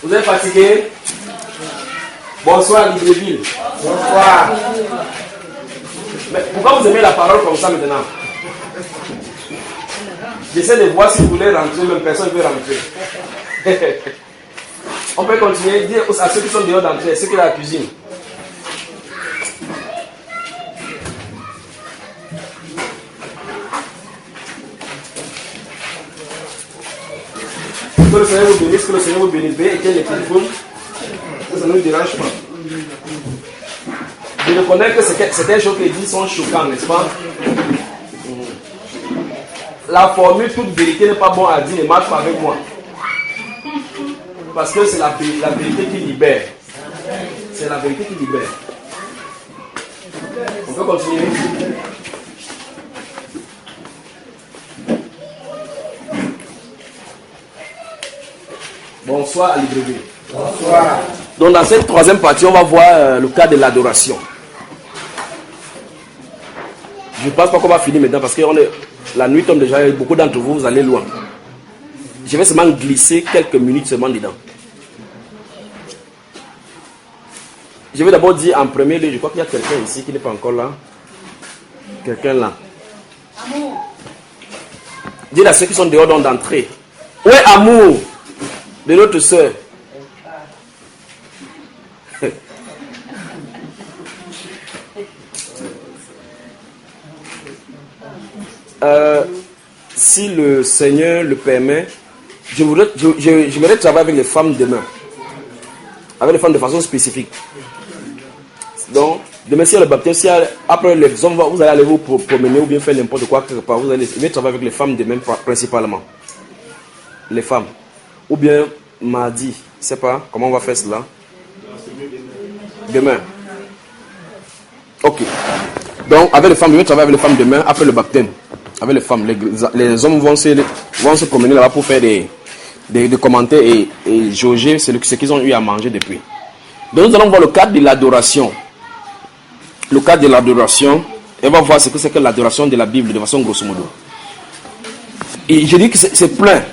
Vous êtes fatigué? Bonsoir Libreville. Bonsoir. Mais pourquoi vous aimez la parole comme ça maintenant? J'essaie de voir si vous voulez rentrer, même personne ne veut rentrer. On peut continuer, dire à ceux qui sont dehors d'entrer, ceux qui sont à la cuisine. Que le Seigneur vous bénisse, que le Seigneur vous bénisse. Et qu'il y ait les téléphones, que ça ne nous dérange pas. Je reconnais que certaines choses qui disent sont choquantes, n'est-ce pas? La formule toute vérité n'est pas bon à dire, ne marche pas avec moi. Parce que c'est la vérité qui libère. C'est la vérité qui libère. On peut continuer. Bonsoir à Libreville. Bonsoir. Donc dans cette troisième partie, on va voir le cas de l'adoration. Je ne pense pas qu'on va finir maintenant parce que la nuit tombe déjà, beaucoup d'entre vous, vous allez loin. Je vais seulement glisser quelques minutes seulement dedans. Je vais d'abord dire en premier lieu, je crois qu'il y a quelqu'un ici qui n'est pas encore là. Quelqu'un là. Dites à ceux qui sont dehors d'entrer. Où est amour de notre soeur? Si le Seigneur le permet, j'aimerais travailler avec les femmes demain. Avec les femmes de façon spécifique. Donc, demain, si le baptême, après les hommes, vous allez aller vous promener ou bien faire n'importe quoi quelque part, vous allez travailler avec les femmes demain principalement. Les femmes. Ou bien mardi, je ne sais pas comment on va faire cela. Demain. Ok. Donc, avec les femmes, je vais travailler avec les femmes demain après le baptême. Avec les femmes, les hommes vont se promener là-bas pour faire des commentaires et jauger ce qu'ils ont eu à manger depuis. Donc nous allons voir le cadre de l'adoration. Le cadre de l'adoration, et on va voir ce que c'est que l'adoration de la Bible de façon grosso modo. Et je dis que c'est plein.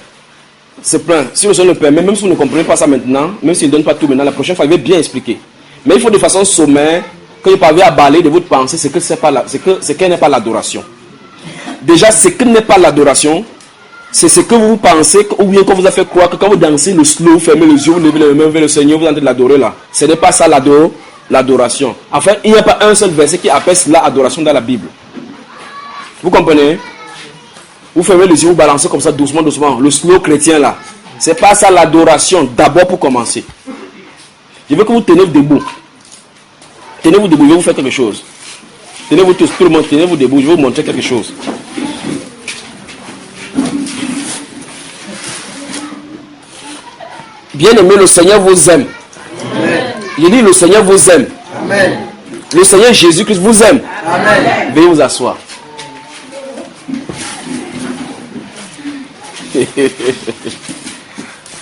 C'est plein. Si le Seigneur le permet, même si vous ne comprenez pas ça maintenant, même s'il ne donne pas tout maintenant, la prochaine fois il va bien expliquer. Mais il faut de façon sommaire que vous parviez à balayer de votre pensée ce qu'elle n'est pas l'adoration. Déjà, ce qui n'est pas l'adoration, c'est ce que vous pensez, ou bien qu'on vous a fait croire que quand vous dansez le slow, vous fermez les yeux, vous levez les mains vers le Seigneur, vous êtes en train de l'adorer là. Ce n'est pas ça l'adoration. Enfin, il n'y a pas un seul verset qui appelle cela adoration dans la Bible. Vous comprenez? Vous fermez les yeux, vous balancez comme ça doucement, doucement. Le slow chrétien là. C'est pas ça l'adoration, d'abord pour commencer. Je veux que vous tenez debout. Tenez-vous debout, je vais vous faire quelque chose. Tenez-vous tous, tout le monde, tenez-vous debout, je vais vous montrer quelque chose. Bien-aimé, le Seigneur vous aime. Amen. Il dit le Seigneur vous aime. Amen. Le Seigneur Jésus-Christ vous aime. Amen. Veuillez vous asseoir.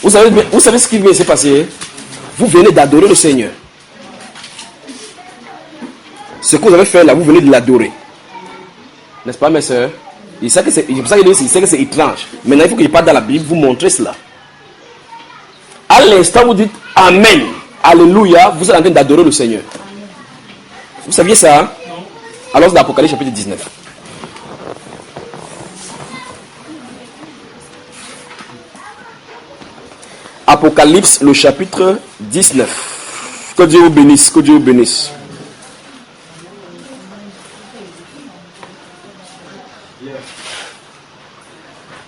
Vous savez ce qui vient de se passer? Vous venez d'adorer le Seigneur. Ce que vous avez fait là, vous venez de l'adorer. N'est-ce pas, mes soeurs? Il sait que c'est étrange. Maintenant, il faut que je parte dans la Bible, vous montrer cela. À l'instant, vous dites Amen, Alléluia, vous êtes en train d'adorer le Seigneur. Vous saviez ça? Hein? Alors, c'est l'Apocalypse chapitre 19. Apocalypse, le chapitre 19. Que Dieu vous bénisse, que Dieu vous bénisse.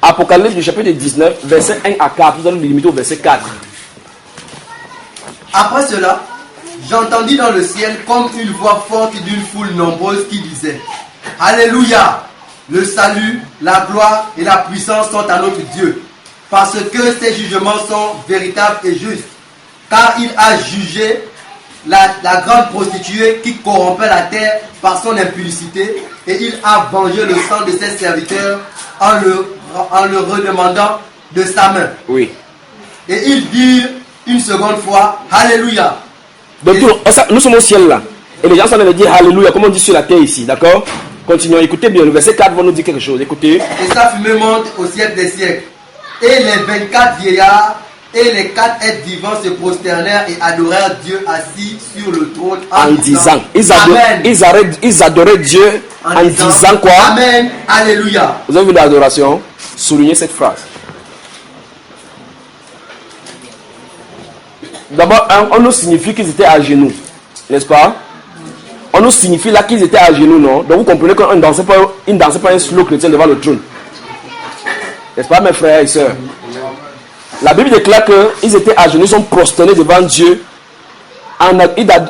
Apocalypse, le chapitre 19, verset 1 à 4. Vous allez nous limiter au verset 4. Après cela, j'entendis dans le ciel comme une voix forte d'une foule nombreuse qui disait: Alléluia! Le salut, la gloire et la puissance sont à notre Dieu, parce que ses jugements sont véritables et justes. Car il a jugé la grande prostituée qui corrompait la terre par son impudicité, et il a vengé le sang de ses serviteurs en le redemandant de sa main. Oui. Et ils dirent une seconde fois Alléluia. Donc nous sommes au ciel là. Et les gens sont en train de dire Alléluia, comme on dit sur la terre ici, d'accord? Continuons, écoutez bien, le verset 4 va nous dire quelque chose, écoutez. Et sa fumée monte au siècle des siècles. Et les 24 vieillards Et les 4 êtres vivants se prosternèrent et adorèrent Dieu assis sur le trône En disant. Amen. Ils adoraient Dieu en disant quoi? Amen. Alléluia. Vous avez vu l'adoration? Soulignez cette phrase. D'abord, on nous signifie qu'ils étaient à genoux. N'est-ce pas? On nous signifie là qu'ils étaient à genoux, non? Donc vous comprenez qu'ils ne dansaient pas un slow chrétien devant le trône. N'est-ce pas, mes frères et sœurs? La Bible déclare qu'ils étaient à genoux, ils sont prosternés devant Dieu.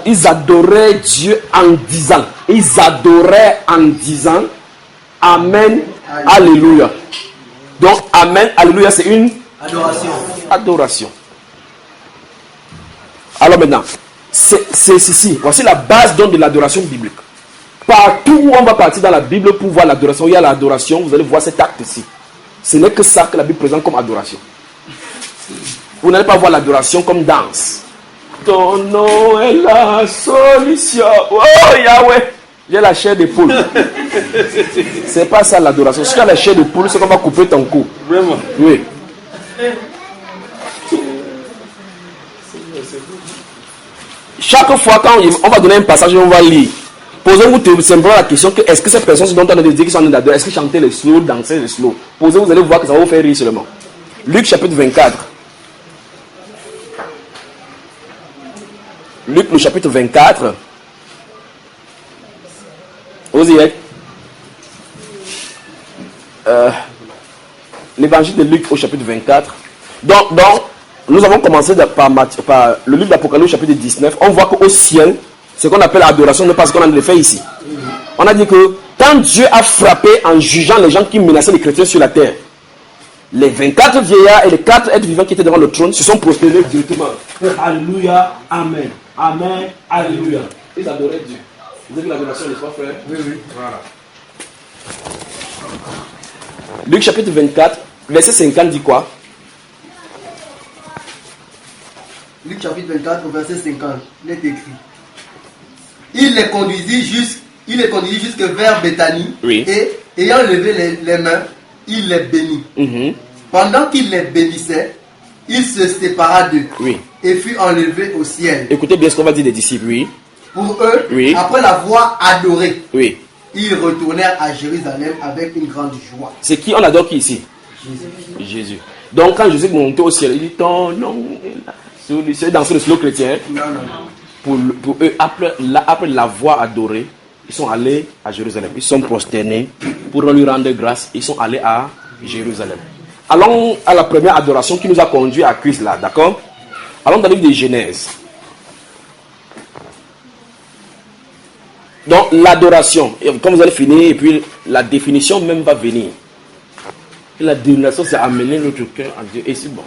Ils adoraient Dieu en disant. Ils adoraient en disant Amen, Alléluia. Donc, Amen, Alléluia, c'est une adoration. Alors maintenant, c'est ceci. Voici la base donc de l'adoration biblique. Partout où on va partir dans la Bible pour voir l'adoration, il y a l'adoration, vous allez voir cet acte-ci. Ce n'est que ça que la Bible présente comme adoration. Vous n'allez pas voir l'adoration comme danse. Ton nom est la solution. Oh Yahweh, j'ai la chair de poule. C'est pas ça l'adoration. Si tu as la chair de poule, c'est qu'on va couper ton cou. Vraiment? Oui. Chaque fois quand on va donner un passage, on va lire. Posez-vous simplement la question que est-ce que ces personnes dont on a dit qu'ils sont en adoration, est-ce qu'ils chantaient le slow, dansaient le slow? Posez-vous, vous allez voir que ça va vous faire rire seulement. Luc chapitre 24. Luc le chapitre 24. Vous y êtes? L'évangile de Luc au chapitre 24. Donc nous avons commencé par le livre d'Apocalypse chapitre 19. On voit qu'au ciel, ce qu'on appelle adoration n'est pas ce qu'on a de fait ici. On a dit que quand Dieu a frappé en jugeant les gens qui menaçaient les chrétiens sur la terre, les 24 vieillards et les 4 êtres vivants qui étaient devant le trône se sont prosternés directement. Alléluia, Amen. Amen, Alléluia. Ils adoraient Dieu. Vous avez vu l'adoration, n'est-ce pas, frère? Oui, oui. Voilà. Luc chapitre 24, verset 50 dit quoi? Luc chapitre 24, au verset 50, il est écrit. Il les conduisit jusque vers Béthanie. Oui. Et ayant levé les mains, il les bénit. Pendant qu'il les bénissait, il se sépara d'eux. Oui. Et fut enlevé au ciel. Écoutez bien ce qu'on va dire des disciples, oui. Pour eux, Oui. après l'avoir adoré, Oui. ils retournèrent à Jérusalem avec une grande joie. C'est qui on adore qui ici? Jésus. Donc quand Jésus est monté au ciel, il dit ton nom est la solution. Dans le slow chrétien. Non. Pour eux, après l'avoir adoré, ils sont allés à Jérusalem. Ils sont prosternés pour lui rendre grâce. Ils sont allés à Jérusalem. Allons à la première adoration qui nous a conduit à Christ là, d'accord? Allons dans le livre de Genèse. Donc l'adoration, comme vous allez finir, et puis la définition même va venir. Et la dénomination, c'est amener notre cœur à Dieu. Et c'est bon.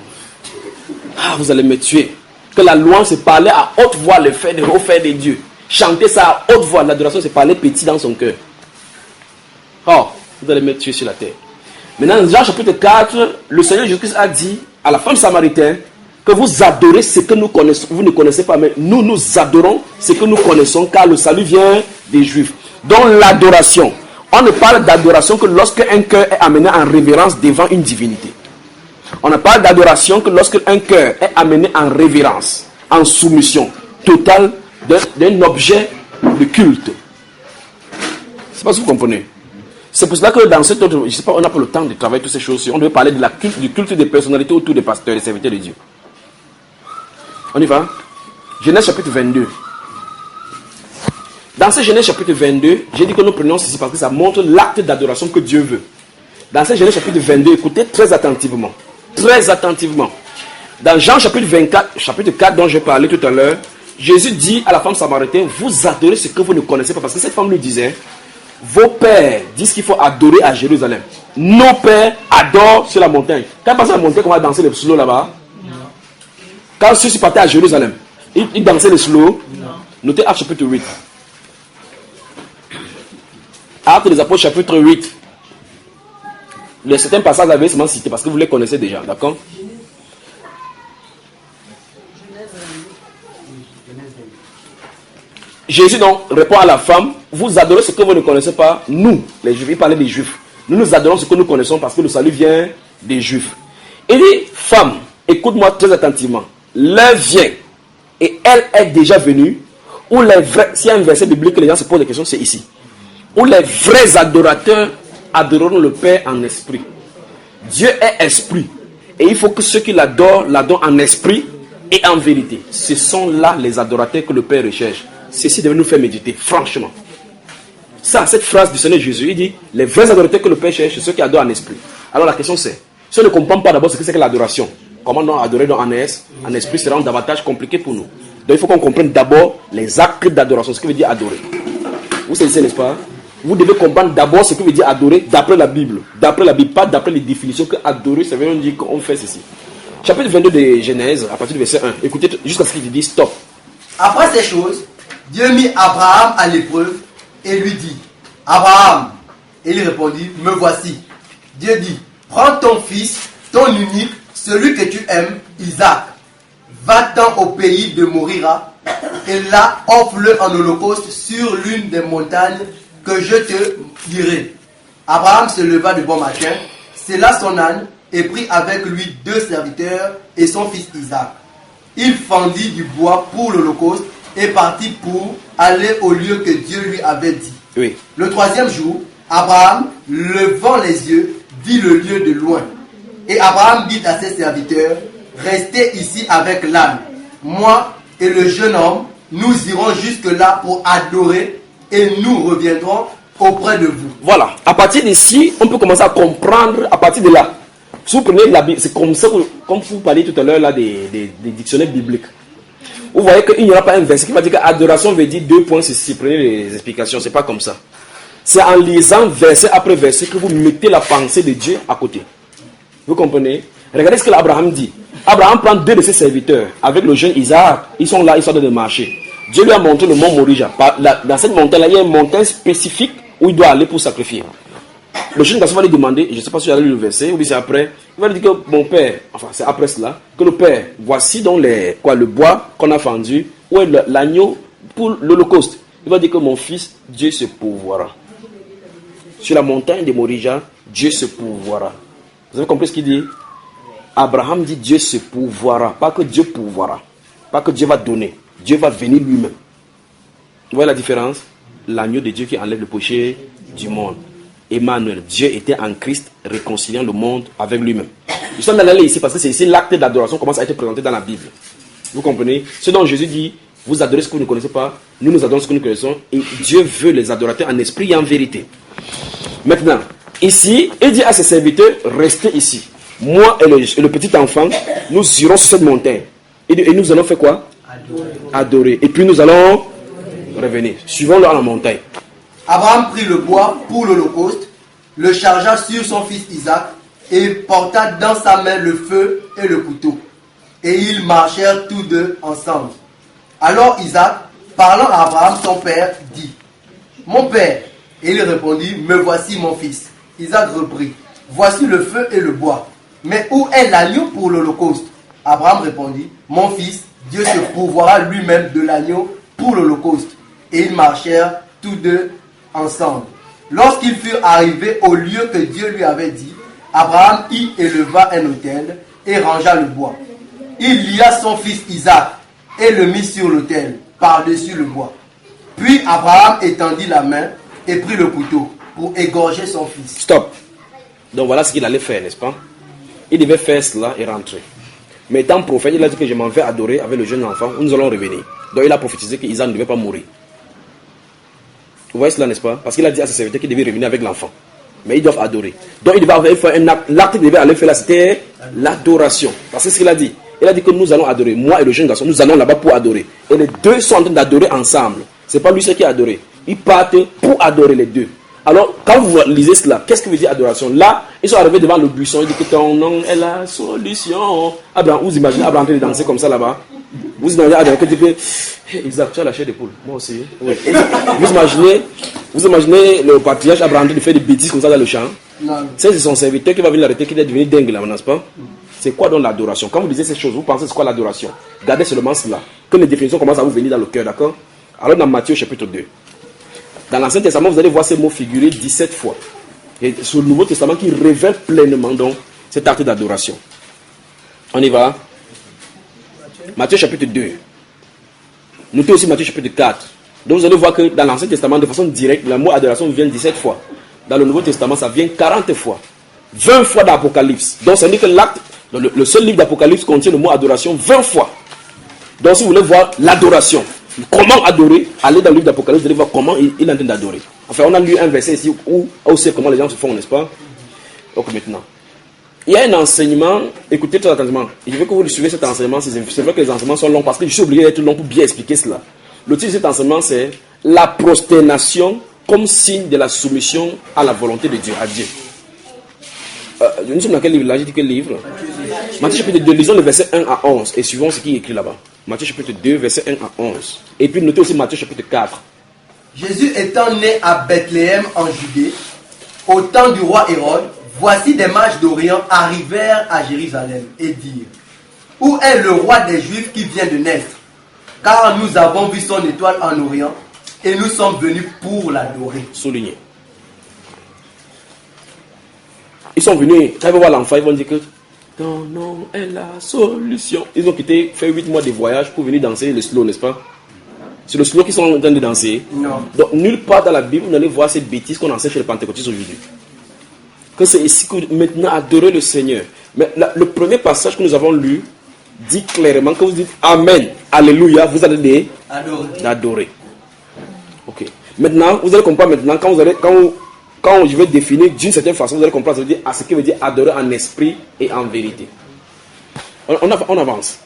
Ah, vous allez me tuer. Que la louange, c'est parler à haute voix le fait de Dieu. Chanter ça à haute voix. L'adoration, c'est parler petit dans son cœur. Oh, vous allez me tuer sur la terre. Maintenant, dans Jean chapitre 4, le Seigneur Jésus-Christ a dit à la femme samaritaine que vous adorez ce que nous connaissons. Vous ne connaissez pas, mais nous adorons ce que nous connaissons, car le salut vient des Juifs. Donc l'adoration. On ne parle d'adoration que lorsque un cœur est amené en révérence devant une divinité. On ne parle d'adoration que lorsque un cœur est amené en révérence, en soumission totale d'un objet de culte. Je ne sais pas si vous comprenez. C'est pour cela que dans cette autre, je ne sais pas, on n'a pas le temps de travailler toutes ces choses. On devait parler de du culte des personnalités autour des pasteurs et des serviteurs de Dieu. On y va? Genèse chapitre 22. Dans ce Genèse chapitre 22, j'ai dit que nous prenons ceci parce que ça montre l'acte d'adoration que Dieu veut. Dans ce Genèse chapitre 22, écoutez très attentivement. Très attentivement. Dans Jean chapitre 24, chapitre 4 dont j'ai parlé tout à l'heure, Jésus dit à la femme samaritaine, vous adorez ce que vous ne connaissez pas. Parce que cette femme lui disait, vos pères disent qu'il faut adorer à Jérusalem. Nos pères adorent sur la montagne. Quand on passe à la montagne, on va danser le slow là-bas. Quand ceux-ci partaient à Jérusalem, ils dansaient le slow. Notez Actes chapitre 8. Actes des Apôtres chapitre 8. Les certains passages avaient seulement cité parce que vous les connaissez déjà, d'accord? Jésus donc répond à la femme, vous adorez ce que vous ne connaissez pas, nous, les Juifs, il parlait des Juifs. Nous adorons ce que nous connaissons parce que le salut vient des Juifs. Il dit, femme, écoute-moi très attentivement. L'heure vient, et elle est déjà venue, où les vrais, s'il y a un verset biblique que les gens se posent des questions, c'est ici. Où les vrais adorateurs adoreront le Père en esprit. Dieu est esprit. Et il faut que ceux qui l'adorent en esprit et en vérité. Ce sont là les adorateurs que le Père recherche. Ceci devait nous faire méditer, franchement. Ça, cette phrase du Seigneur Jésus, il dit, les vrais adorateurs que le Père cherche, c'est ceux qui adorent en esprit. Alors la question c'est, si on ne comprend pas d'abord ce que c'est que l'adoration, comment non adorer en esprit sera davantage compliqué pour nous. Donc il faut qu'on comprenne d'abord les actes d'adoration, ce que veut dire adorer. Vous savez, n'est-ce pas? Vous devez comprendre d'abord ce que veut dire adorer d'après la Bible. D'après la Bible, pas d'après les définitions que adorer, ça veut dire qu'on fait ceci. Chapitre 22 de Genèse, à partir du verset 1. Écoutez jusqu'à ce qu'il dit stop. Après ces choses, Dieu mit Abraham à l'épreuve et lui dit, Abraham. Et il répondit, me voici. Dieu dit, prends ton fils, ton unique, celui que tu aimes, Isaac. Va-t'en au pays de Morira et là offre-le en holocauste sur l'une des montagnes que je te dirai. Abraham se leva de bon matin, sella son âne et prit avec lui 2 serviteurs et son fils Isaac. Il fendit du bois pour l'holocauste et partit pour aller au lieu que Dieu lui avait dit. Oui. Le 3e jour, Abraham, levant les yeux, vit le lieu de loin. Et Abraham dit à ses serviteurs, restez ici avec l'âne. Moi et le jeune homme, nous irons jusque-là pour adorer et nous reviendrons auprès de vous. Voilà. À partir d'ici, on peut commencer à comprendre à partir de là. Si vous prenez la Bible, c'est comme ça, comme vous parliez tout à l'heure là des dictionnaires bibliques. Vous voyez qu'il n'y aura pas un verset qui va dire que adoration veut dire 2 points si prenez les explications. C'est pas comme ça. C'est en lisant verset après verset que vous mettez la pensée de Dieu à côté. Vous comprenez? Regardez ce que l'Abraham dit. Abraham prend 2 de ses serviteurs avec le jeune Isaac. Ils sont là, ils sont en train de marcher. Dieu lui a montré le mont Morija. Dans cette montagne-là, il y a une montagne spécifique où il doit aller pour sacrifier. Le jeune garçon va lui demander, je ne sais pas si j'ai lu le verset, ou bien c'est après, il va lui dire que mon père, enfin c'est après cela, que le père, voici donc le bois qu'on a fendu, où est l'agneau pour l'holocauste. Il va dire que mon fils, Dieu se pourvoira. Sur la montagne de Morija, Dieu se pourvoira. Vous avez compris ce qu'il dit? Abraham dit Dieu se pourvoira, pas que Dieu pourvoira, pas que Dieu va donner, Dieu va venir lui-même. Vous voyez la différence? L'agneau de Dieu qui enlève le péché du monde. Emmanuel, Dieu était en Christ réconciliant le monde avec lui-même. Nous sommes allés ici parce que c'est ici l'acte d'adoration commence à être présenté dans la Bible. Vous comprenez? Ce dont Jésus dit, vous adorez ce que vous ne connaissez pas, nous adorons ce que nous connaissons, et Dieu veut les adorateurs en esprit et en vérité. Maintenant, ici, il dit à ses serviteurs, restez ici. Moi et le petit enfant, nous irons sur cette montagne. Et nous allons faire quoi? Adorer. Et puis nous allons revenir. Suivons-le à la montagne. Abraham prit le bois pour l'holocauste, le chargea sur son fils Isaac et porta dans sa main le feu et le couteau. Et ils marchèrent tous deux ensemble. Alors Isaac, parlant à Abraham son père, dit, mon père. Et il répondit, me voici mon fils. Isaac reprit, voici le feu et le bois. Mais où est l'agneau pour l'holocauste? Abraham répondit, mon fils, Dieu se pourvoira lui-même de l'agneau pour l'holocauste. Et ils marchèrent tous deux ensemble. Lorsqu'ils furent arrivés au lieu que Dieu lui avait dit, Abraham y éleva un autel et rangea le bois. Il lia son fils Isaac et le mit sur l'autel, par-dessus le bois. Puis Abraham étendit la main et prit le couteau pour égorger son fils. Stop. Donc voilà ce qu'il allait faire, n'est-ce pas? Il devait faire cela et rentrer. Mais étant prophète, il a dit que je m'en vais adorer avec le jeune enfant, nous allons revenir. Donc il a prophétisé qu'Isaac ne devait pas mourir. Vous voyez cela, n'est-ce pas? Parce qu'il a dit à ses serviteurs qu'il devait revenir avec l'enfant. Mais ils doivent adorer. Donc il devait faire un acte. L'acte qu'il devait aller faire là, c'était l'adoration. Parce que c'est ce qu'il a dit. Il a dit que nous allons adorer. Moi et le jeune garçon, nous allons là-bas pour adorer. Et les deux sont en train d'adorer ensemble. Ce n'est pas lui seul qui a adoré. Ils partent pour adorer les deux. Alors, quand vous lisez cela, qu'est-ce que veut dire adoration? Là, ils sont arrivés devant le buisson. Ils disent que ton nom est la solution. Abraham, vous imaginez Abraham en train de danser comme ça là-bas? Vous imaginez Abraham qui dit que Isaac, tu as la chair de poule. Moi aussi. Oui. Vous imaginez le patriarche Abraham de faire des bêtises comme ça dans le champ? Non. C'est son serviteur qui va venir l'arrêter, qui est devenu dingue là, n'est-ce pas? C'est quoi donc l'adoration? Quand vous lisez ces choses, vous pensez c'est quoi l'adoration? Gardez seulement cela. Que les définitions commencent à vous venir dans le cœur, d'accord? Alors dans Matthieu chapitre 2. Dans l'Ancien Testament, vous allez voir ces mots figurés 17 fois. Et sur le Nouveau Testament qui révèle pleinement donc cet acte d'adoration. On y va. Matthieu chapitre 2. Notez aussi Matthieu chapitre 4. Donc vous allez voir que dans l'Ancien Testament, de façon directe, le mot adoration vient 17 fois. Dans le Nouveau Testament, ça vient 40 fois. 20 fois d'Apocalypse. Donc ça veut dire que l'acte, le seul livre d'Apocalypse contient le mot adoration 20 fois. Donc si vous voulez voir l'adoration, comment adorer, allez dans le livre d'Apocalypse, vous allez voir comment il est en train d'adorer. Enfin, on a lu un verset ici où on sait comment les gens se font, n'est-ce pas? Donc maintenant, il y a un enseignement, écoutez très attentivement. Je veux que vous suivez cet enseignement, c'est vrai que les enseignements sont longs parce que je suis obligé d'être long pour bien expliquer cela. Le titre de cet enseignement, c'est la prosternation comme signe de la soumission à la volonté de Dieu, à Dieu. Nous sommes dans quel livre là? J'ai dit quel livre? Matthieu chapitre 2, lisons le verset 1 à 11 et suivons ce qui est écrit là-bas. Matthieu chapitre 2, verset 1 à 11. Et puis notez aussi Matthieu chapitre 4. Jésus étant né à Bethléem en Judée, au temps du roi Hérode, voici des mages d'Orient arrivèrent à Jérusalem et dirent: où est le roi des Juifs qui vient de naître? Car nous avons vu son étoile en Orient et nous sommes venus pour l'adorer. Souligné. Ils sont venus, quand ils vont voir l'enfant, ils vont dire que ton nom est la solution. Ils ont quitté, fait 8 mois de voyage pour venir danser le slow, n'est-ce pas? C'est le slow qu'ils sont en train de danser. Non. Donc, nulle part dans la Bible, vous n'allez voir cette bêtise qu'on enseigne chez les pentecôtistes aujourd'hui. Que c'est ici que maintenant adorer le Seigneur. Mais le premier passage que nous avons lu dit clairement que vous dites Amen, Alléluia, vous allez adorer. Ok. Maintenant, vous allez comprendre maintenant, quand je vais définir d'une certaine façon, vous allez comprendre ce qui veut dire adorer en esprit et en vérité. On avance.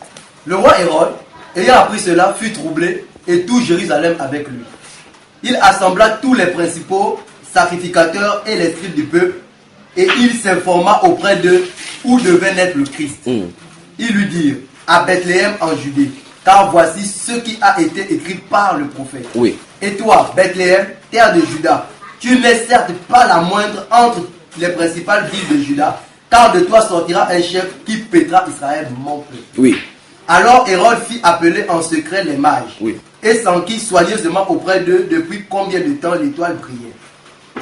Le roi Hérode, ayant appris cela, fut troublé et tout Jérusalem avec lui. Il assembla tous les principaux sacrificateurs et les scribes du peuple et il s'informa auprès d'eux où devait naître le Christ. Ils lui dirent: à Bethléem en Judée, car voici ce qui a été écrit par le prophète. Oui. Et toi, Bethléem, terre de Juda, tu n'es certes pas la moindre entre les principales villes de Juda, car de toi sortira un chef qui paîtra Israël, mon peuple. Oui. Alors Hérode fit appeler en secret les mages, Oui. et s'enquit soigneusement auprès d'eux depuis combien de temps l'étoile brillait.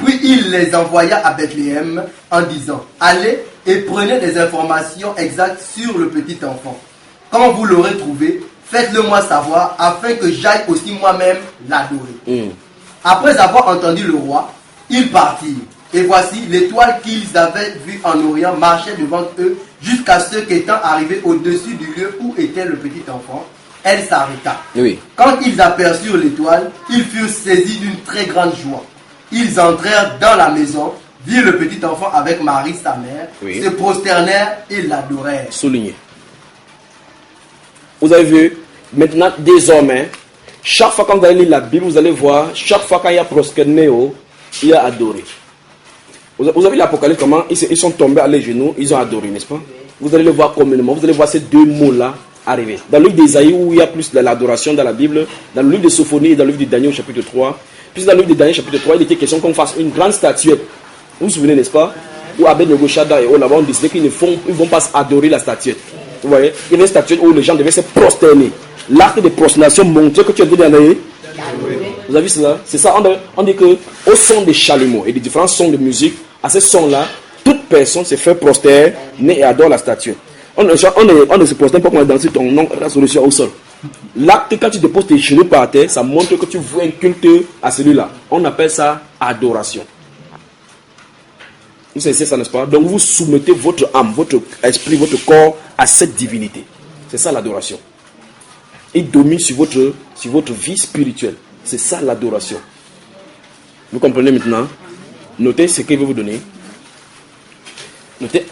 Puis il les envoya à Bethléem en disant: allez et prenez des informations exactes sur le petit enfant. Quand vous l'aurez trouvé, faites-le moi savoir, afin que j'aille aussi moi-même l'adorer. Après avoir entendu le roi, ils partirent. Et voici, l'étoile qu'ils avaient vue en Orient marchait devant eux jusqu'à ce qu'étant arrivés au-dessus du lieu où était le petit enfant, elle s'arrêta. Oui. Quand ils aperçurent l'étoile, ils furent saisis d'une très grande joie. Ils entrèrent dans la maison, virent le petit enfant avec Marie, sa mère, Oui. se prosternèrent et l'adorèrent. Souligné. Vous avez vu, maintenant, désormais, chaque fois quand vous allez lire la Bible, vous allez voir, chaque fois quand il y a prosterné, il y a adoré. Vous avez vu l'Apocalypse, comment ils sont tombés à les genoux, ils ont adoré, n'est-ce pas? Vous allez le voir communément, vous allez voir ces deux mots-là arriver. Dans le livre d'Ésaïe, où il y a plus de l'adoration dans la Bible, dans le livre de Sophonie et dans le livre de Daniel, chapitre 3, puis dans le livre de Daniel, chapitre 3, il était question qu'on fasse une grande statuette. Vous vous souvenez, n'est-ce pas? Où Abed-Nego, Shaddai et là-bas, on décidé qu'ils ne vont pas adorer la statuette. Vous voyez? Il y avait une statuette où les gens devaient se prosterner. L'acte de prosternation montrait que tu es venu d'aller. Vous avez vu cela? C'est ça, on dit que au son des chalumeaux et des différents sons de musique, à ces sons-là, toute personne se fait prosterner et adore la statuette. On ne se prosterne pas quand on est dans ton nom, la solution au sol. L'acte, quand tu déposes tes genoux par terre, ça montre que tu vois un culte à celui-là. On appelle ça adoration. Vous savez ça, n'est-ce pas? Donc vous soumettez votre âme, votre esprit, votre corps à cette divinité. C'est ça l'adoration. Il domine sur votre vie spirituelle. C'est ça l'adoration. Vous comprenez maintenant? Notez ce qu'il veut vous donner. Notez.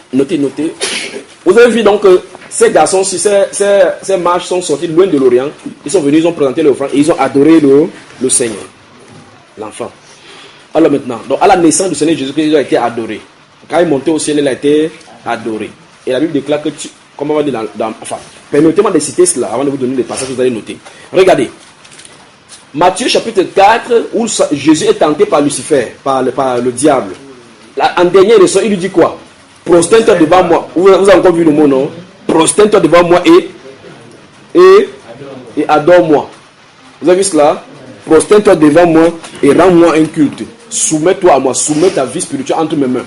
Vous avez vu donc que ces garçons, ces mages sont sortis loin de l'Orient. Ils sont venus, ils ont présenté l'offrande et ils ont adoré le Seigneur, l'enfant. Alors maintenant, donc à la naissance du Seigneur Jésus-Christ, il a été adoré. Quand il est monté au ciel, il a été adoré. Et la Bible déclare que comment on va dire enfin, permettez-moi de citer cela avant de vous donner les passages que vous allez noter. Regardez. Matthieu chapitre 4, où Jésus est tenté par Lucifer, par le diable. Là, en dernière leçon, il lui dit quoi? Prosterne-toi devant moi. Vous avez encore vu le mot, non? Prosterne-toi devant moi et adore-moi. Vous avez vu cela? Prosterne-toi devant moi et rends-moi un culte. Soumets-toi à moi, soumets ta vie spirituelle entre mes mains.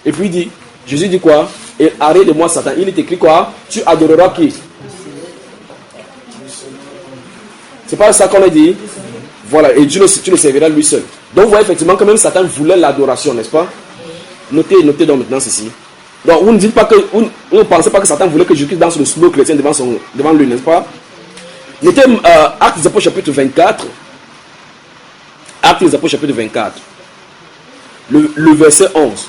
Et puis Jésus dit quoi? et arrête de moi Satan. Il est écrit quoi? Tu adoreras qui? C'est pas ça qu'on a dit? Voilà, et Dieu, tu le serviras lui seul. Donc vous voyez effectivement que même Satan voulait l'adoration, n'est-ce pas? Notez donc maintenant ceci. Donc vous ne dites pas que, vous ne pensez pas que Satan voulait que Jésus danse le slow chrétien devant lui, n'est-ce pas? Notez Actes des Apôtres chapitre 24. Actes des Apôtres chapitre 24. Le verset 11.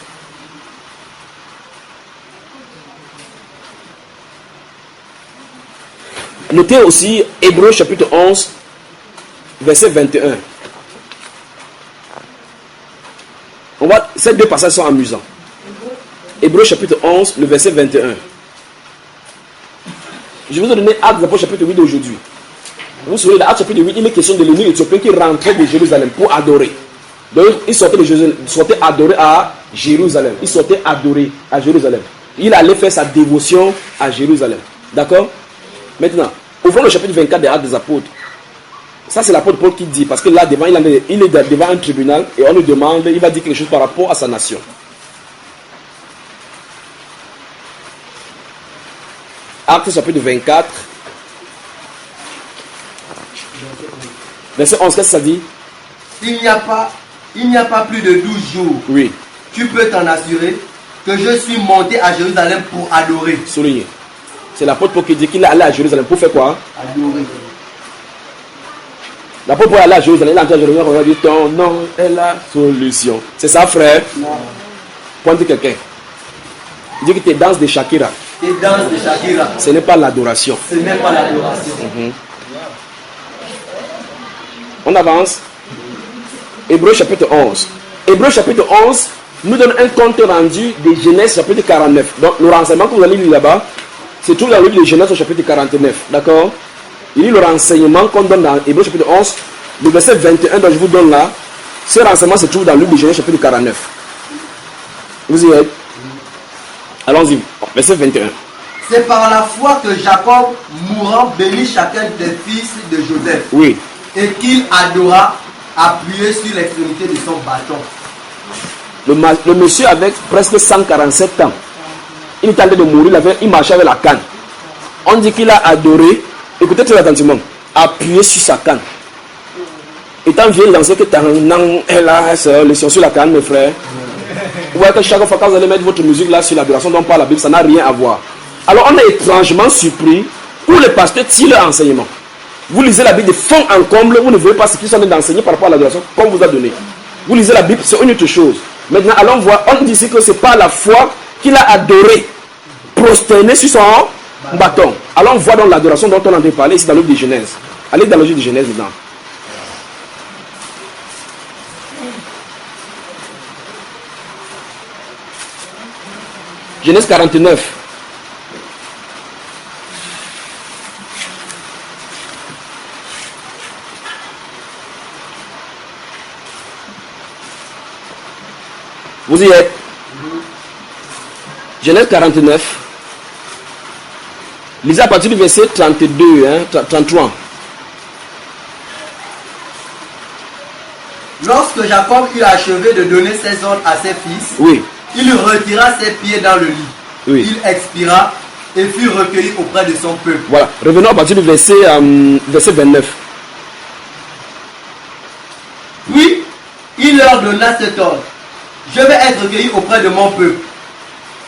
Notez aussi Hébreux chapitre 11, verset 21. Ces deux passages sont amusants. Hébreux chapitre 11, le verset 21. Je vous ai donné Actes des Apôtres chapitre 8 d'aujourd'hui. Vous vous souvenez, dans Actes chapitre 8, il est question de l'ennemi éthiopien qui rentrait de Jérusalem pour adorer. Donc, il sortait de Jérusalem, il sortait adorer à Jérusalem. Il sortait adorer à Jérusalem. Il allait faire sa dévotion à Jérusalem. D'accord? Maintenant, ouvrons le chapitre 24 des Actes des Apôtres. Ça, c'est l'apôtre Paul qui dit, parce que là, devant, il est devant un tribunal et on lui demande, il va dire quelque chose par rapport à sa nation. Actes chapitre 24, verset 11, qu'est-ce que ça dit? Il n'y a pas plus de 12 jours. Oui. Tu peux t'en assurer que je suis monté à Jérusalem pour adorer. Souligné. C'est l'apôtre Paul qui dit qu'il est allé à Jérusalem pour faire quoi? Adorer. L'apôtre Paul est allé à Jérusalem, il est entré à Jérusalem, on a dit ton nom est la solution. C'est ça, frère? Non. Pointe quelqu'un. Il dit que tu danses de Shakira. Et danse de Shakira. Ce n'est pas l'adoration. Ce n'est pas l'adoration. On avance. Hébreux chapitre 11. Hébreux chapitre 11 nous donne un compte rendu de Genèse chapitre 49. Donc le renseignement que vous allez lire là-bas, c'est tout dans le livre de Genèse au chapitre 49. D'accord? Il lit le renseignement qu'on donne dans Hébreux chapitre 11, le verset 21 dont je vous donne là. Ce renseignement se trouve dans le livre de Genèse chapitre 49. Vous y êtes? Allons-y. Verset 21. C'est par la foi que Jacob, mourant, bénit chacun des fils de Joseph. Oui. Et qu'il adora, appuyé sur l'extrémité de son bâton. Le monsieur avec presque 147 ans, il est en train de mourir, il marchait avec la canne. On dit qu'il a adoré, écoutez très attentivement, appuyé sur sa canne. Étant vieille, il sait que les sciences sur la canne, mes frères. Vous voyez que chaque fois que vous allez mettre votre musique là sur l'adoration dont parle la Bible, ça n'a rien à voir. Alors on est étrangement surpris où le pasteur tire leur enseignement. Vous lisez la Bible de fond en comble, vous ne voyez pas ce qu'ils sont en train d'enseigner par rapport à l'adoration qu'on vous a donné. Vous lisez la Bible, c'est une autre chose. Maintenant, allons voir, on dit ici que c'est pas la foi qu'il a adoré, prosterné sur son bâton. Allons voir dans l'adoration dont on a parlé ici dans le livre de Genèse. Allez dans le livre de Genèse dedans. Genèse 49. Vous y êtes? Genèse 49. Lisez à partir du verset 32, 33. Lorsque Jacob eut achevé de donner ses ordres à ses fils, Oui. il retira ses pieds dans le lit. Oui. Il expira et fut recueilli auprès de son peuple. Voilà. Revenons à partir du verset 29. Puis, il leur donna cet ordre. Je vais être recueilli auprès de mon peuple.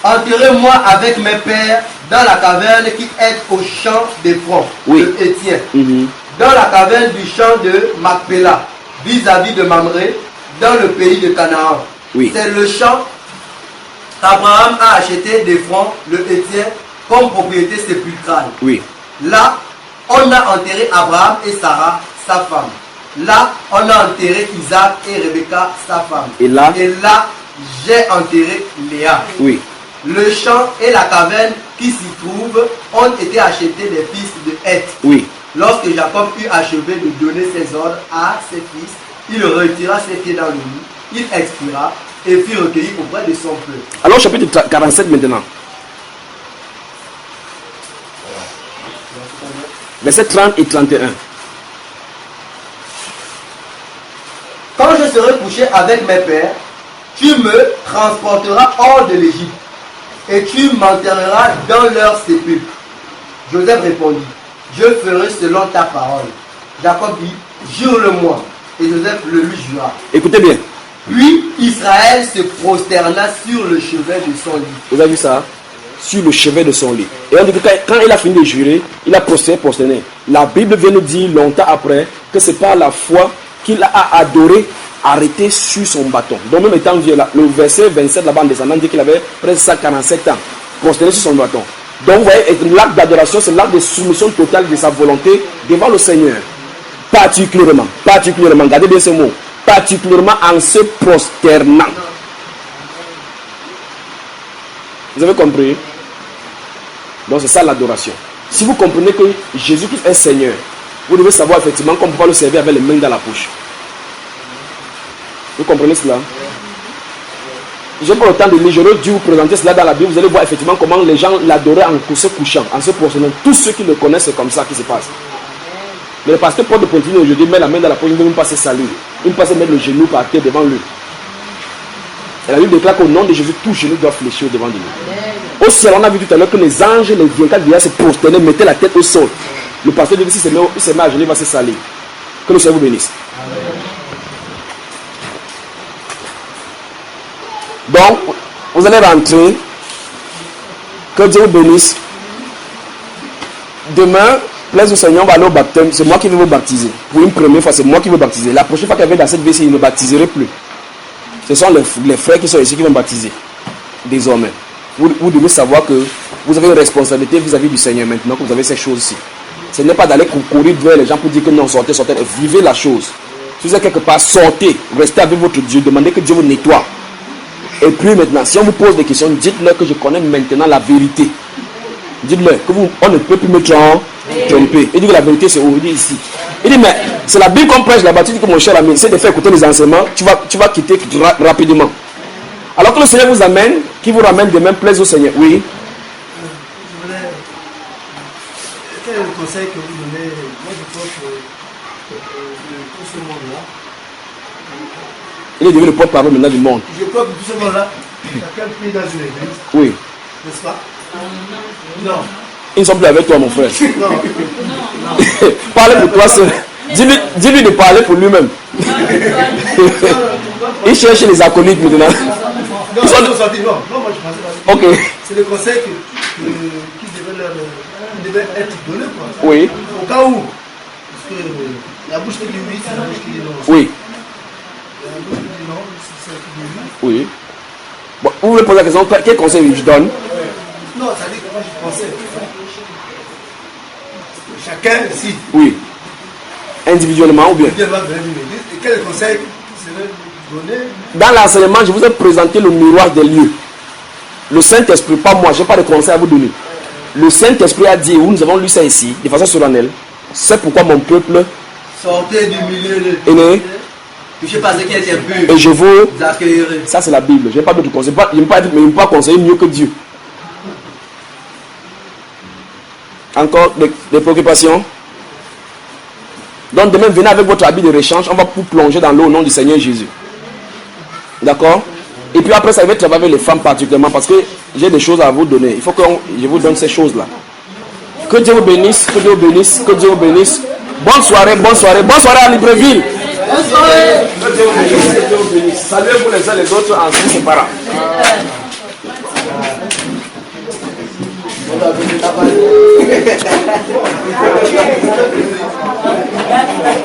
Enterrez-moi avec mes pères dans la caverne qui est au champ d'Éphron, Oui. de Étienne, Mhm. dans la caverne du champ de Macpéla, vis-à-vis de Mamré, dans le pays de Canaan. Oui. C'est le champ qu'Abraham a acheté d'Éphron, le Étienne, comme propriété sépulcrale. Oui. Là, on a enterré Abraham et Sarah, sa femme. Là, on a enterré Isaac et Rebecca, sa femme. Et là, j'ai enterré Léa. oui. Le champ et la caverne qui s'y trouvent ont été achetés des fils de Heth. Oui. Lorsque Jacob eut achevé de donner ses ordres à ses fils, il retira ses pieds dans le lit, il expira et fut recueilli auprès de son peuple. Alors chapitre 47 maintenant. Versets 30 et 31. Quand je serai couché avec mes pères, tu me transporteras hors de l'Égypte. et tu m'enterreras dans leur sépulcre. Joseph répondit, je ferai selon ta parole. Jacob dit, jure-le-moi. Et Joseph le lui jura. Écoutez bien. Puis Israël se prosterna sur le chevet de son lit. Vous avez vu ça? Sur le chevet de son lit. Et on dit que quand il a fini de jurer, il a prosterné. La Bible vient nous dire longtemps après que c'est par la foi qu'il a adoré, arrêté sur son bâton. Donc même étant vieux, là, le verset 27 là-bas en descendant dit qu'il avait presque 147 ans. Prosterné sur son bâton. Donc vous voyez, l'acte d'adoration, c'est l'acte de soumission totale de sa volonté devant le Seigneur. Particulièrement, regardez bien ce mot, particulièrement en se prosternant. Vous avez compris? Donc c'est ça l'adoration. Si vous comprenez que Jésus-Christ est Seigneur, vous devez savoir effectivement qu'on ne peut pas le servir avec les mains dans la poche. Vous comprenez cela? Je n'ai pas le temps de lire, j'aurais dû vous présenter cela dans la Bible. Vous allez voir effectivement comment les gens l'adoraient en se couchant, en se prosternant. Tous ceux qui le connaissent, c'est comme ça qui se passe. Mais le pasteur Paul de Pontivy aujourd'hui met la main dans la poche, il ne veut même pas se saluer. Il ne peut pas se mettre le genou par terre devant lui. Et la Bible déclare qu'au nom de Jésus, tout genou doit fléchir devant de lui. Au ciel, on a vu tout à l'heure que les anges, les 24 vieillards se prosternaient, mettaient la tête au sol. Le pasteur dit que si il se met à genoux, il va se salir. Que le Seigneur vous bénisse. Donc, vous allez rentrer. Que Dieu vous bénisse. Demain, plaise au Seigneur, on va aller au baptême. C'est moi qui vais vous baptiser. Pour une première fois, c'est moi qui vais vous baptiser. La prochaine fois qu'elle vient dans cette vie, il ne baptiserait plus. Ce sont les frères qui sont ici qui vont baptiser. Désormais. Vous devez savoir que vous avez une responsabilité vis-à-vis du Seigneur maintenant que vous avez ces choses-ci. Ce n'est pas d'aller courir vers les gens pour dire que non, sortez. Vivez la chose. Si vous êtes quelque part, sortez. Restez avec votre Dieu. Demandez que Dieu vous nettoie. Et puis maintenant, si on vous pose des questions, dites-leur que je connais maintenant la vérité. Dites-leur qu'on ne peut plus me tromper. Il dit que la vérité c'est où? Il dit ici. Il dit mais c'est la Bible qu'on prêche là-bas. Tu dis que mon cher ami, c'est de faire écouter les enseignements, tu vas quitter rapidement. Alors que le Seigneur vous amène, qui vous ramène de même plaise au Seigneur. Oui. Quel est le conseil que vous donnez? Moi je crois que tout ce monde-là. Il est devenu le porte-parole maintenant du monde. Je crois que tout ce monde-là, chacun prie dans une église. Oui. N'est-ce pas? Non. Ils ne sont plus avec toi, mon frère. Non. Parlez pour toi seul. Dis-lui de parler pour lui-même. Il cherche les acolytes maintenant. Non, moi je pensais pas. Ok. C'est le conseil qui devait être donné. Quoi. Oui. Au cas où. Parce que la bouche qui dit oui, c'est la bouche qui dit non. Oui. La bouche qui dit non, c'est celle qui dit Oui. oui. Bon, vous voulez poser la question, quel conseil je donne? Non, ça dit que moi je pensais. Chacun ici. Oui. Individuellement ou bien? Dieu va venir une église. Et quel conseil serait donné? Dans l'enseignement, je vous ai présenté le miroir des lieux. Le Saint-Esprit, pas moi, je n'ai pas de conseil à vous donner. Le Saint-Esprit a dit, où nous avons lu ça ici, de façon solennelle, c'est pourquoi mon peuple Sortez du milieu de... est né. Touchez pas ce qui est impur. Et je vous... Vous accueillerez. Ça c'est la Bible, je n'ai pas d'autre conseil. Je ne peux pas conseiller mieux que Dieu. Encore des préoccupations? Donc demain, venez avec votre habit de rechange, on va vous plonger dans l'eau au nom du Seigneur Jésus. D'accord? Et puis après ça, je vais travailler avec les femmes particulièrement parce que j'ai des choses à vous donner. Il faut que je vous donne ces choses-là. Que Dieu vous bénisse, que Dieu vous bénisse, que Dieu vous bénisse. Bonne soirée, bonne soirée, bonne soirée à Libreville. Bonne soirée. Que Dieu vous bénisse, que Dieu vous bénisse. Saluez-vous les uns les autres en se séparant. Thank you.